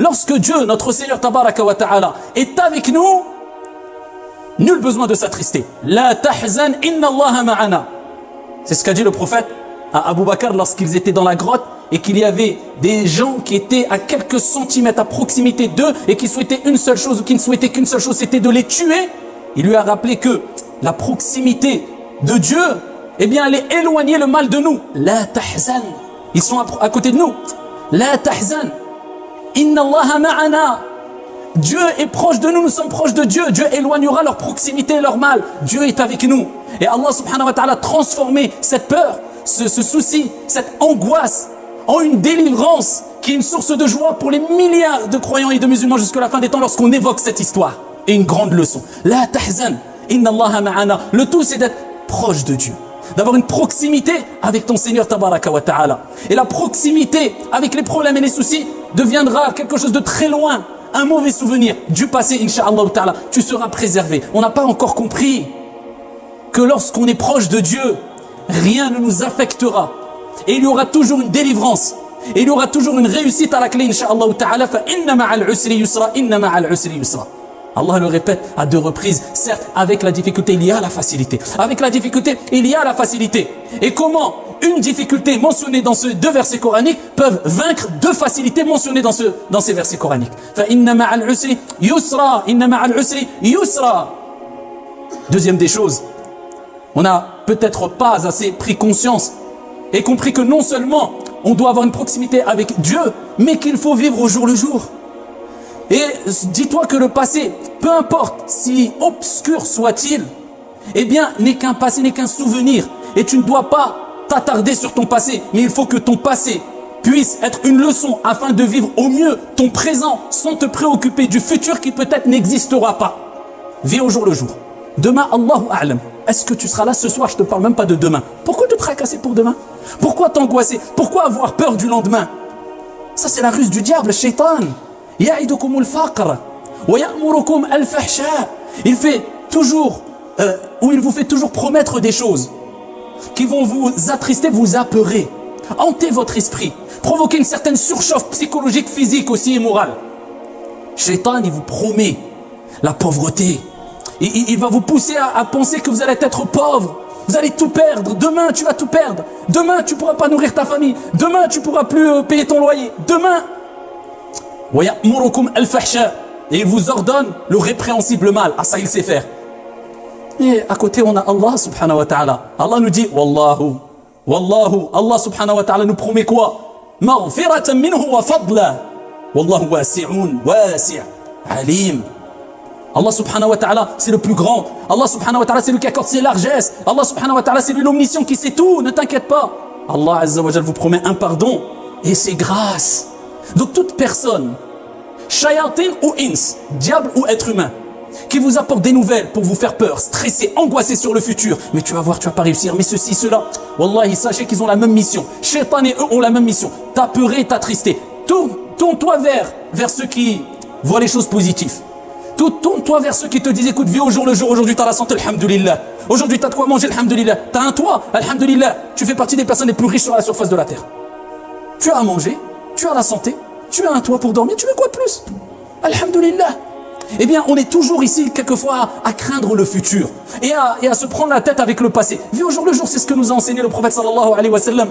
lorsque Dieu, notre Seigneur Tabaraka wa Ta'ala, est avec nous, nul besoin de s'attrister. La tahzan inna Allah ma'ana. C'est ce qu'a dit le prophète à Abu Bakr lorsqu'ils étaient dans la grotte et qu'il y avait des gens qui étaient à quelques centimètres à proximité d'eux et qui souhaitaient une seule chose ou qui ne souhaitaient qu'une seule chose, c'était de les tuer. Il lui a rappelé que la proximité de Dieu, eh bien, elle est éloignée le mal de nous. La tahzan. Ils sont à côté de nous. La tahzan. Inna Allah ma'ana. Dieu est proche de nous, nous sommes proches de Dieu. Dieu éloignera leur proximité et leur mal. Dieu est avec nous. Et Allah subhanahu wa ta'ala a transformé cette peur, ce souci, cette angoisse en une délivrance qui est une source de joie pour les milliards de croyants et de musulmans jusqu'à la fin des temps lorsqu'on évoque cette histoire. Et une grande leçon. La tahzan, inna Allah ma'ana. Le tout, c'est d'être proche de Dieu. D'avoir une proximité avec ton Seigneur Tabaraka wa Ta'ala. Et la proximité avec les problèmes et les soucis deviendra quelque chose de très loin. Un mauvais souvenir du passé, Inch'Allah Ta'ala. Tu seras préservé. On n'a pas encore compris que lorsqu'on est proche de Dieu, rien ne nous affectera. Et il y aura toujours une délivrance. Et il y aura toujours une réussite à la clé, Inch'Allah Ta'ala. Fa inna ma'al usri yusra, inna ma'al usri yusra. Allah le répète à 2 reprises. Certes, avec la difficulté, il y a la facilité. Avec la difficulté, il y a la facilité. Et comment une difficulté mentionnée dans ces 2 versets coraniques peuvent vaincre 2 facilités mentionnées dans ces versets coraniques. Fa inna ma'al usri yusra, inna ma'al usri yusra. Deuxième des choses, on n'a peut-être pas assez pris conscience et compris que non seulement on doit avoir une proximité avec Dieu, mais qu'il faut vivre au jour le jour. Et dis-toi que le passé, peu importe si obscur soit-il, eh bien, n'est qu'un passé, n'est qu'un souvenir. Et tu ne dois pas t'attarder sur ton passé, mais il faut que ton passé puisse être une leçon afin de vivre au mieux ton présent sans te préoccuper du futur qui peut-être n'existera pas. Vis au jour le jour. Demain, Allahu A'lam. Est-ce que tu seras là ce soir? Je ne te parle même pas de demain. Pourquoi te tracasser pour demain? Pourquoi t'angoisser? Pourquoi avoir peur du lendemain? Ça, c'est la ruse du diable, le shaitan. Ya'idukumul faqr wa ya'murukum al-fahsha. Il fait toujours, ou il vous fait toujours promettre des choses qui vont vous attrister, vous apeurer, hanter votre esprit, provoquer une certaine surchauffe psychologique, physique aussi et morale. Shaitan, il vous promet la pauvreté. Il va vous pousser à penser que vous allez être pauvre. Vous allez tout perdre. Demain, tu vas tout perdre. Demain, tu ne pourras pas nourrir ta famille. Demain, tu ne pourras plus payer ton loyer. Demain, et il vous ordonne le répréhensible mal. Ah, ça, il sait faire. Et à côté, on a Allah subhanahu wa ta'ala. Allah nous dit, Wallahu, Wallahu, Allah subhanahu wa ta'ala nous promet quoi? Maghfiratan minhu wa fadla. Wallahu wasi'un, wasi' alim. Allah subhanahu wa ta'ala, c'est le plus grand. Allah subhanahu wa ta'ala, c'est lui qui accorde ses largesses. Allah subhanahu wa ta'ala, c'est lui l'omniscient qui sait tout. Ne t'inquiète pas. Allah azza wa jal vous promet un pardon et c'est grâce. Donc toute personne, shayatin ou ins, diable ou être humain, qui vous apporte des nouvelles pour vous faire peur, stresser, angoisser sur le futur. Mais tu vas voir, tu vas pas réussir, mais ceci, cela. Wallahi, sachez qu'ils ont la même mission. Shaitan et eux ont la même mission. T'apeurer, t'attrister. Tourne-toi vers ceux qui voient les choses positives. Tourne-toi vers ceux qui te disent, écoute, vis au jour le jour. Aujourd'hui, tu as la santé, alhamdulillah. Aujourd'hui, tu as de quoi manger, alhamdulillah. Tu as un toit, alhamdulillah. Tu fais partie des personnes les plus riches sur la surface de la terre. Tu as à manger, tu as la santé, tu as un toit pour dormir. Tu veux quoi de plus? Alhamdulillah. Eh bien, on est toujours ici, quelquefois, à craindre le futur et à se prendre la tête avec le passé. Vis au jour le jour, c'est ce que nous a enseigné le prophète sallallahu alayhi wa sallam.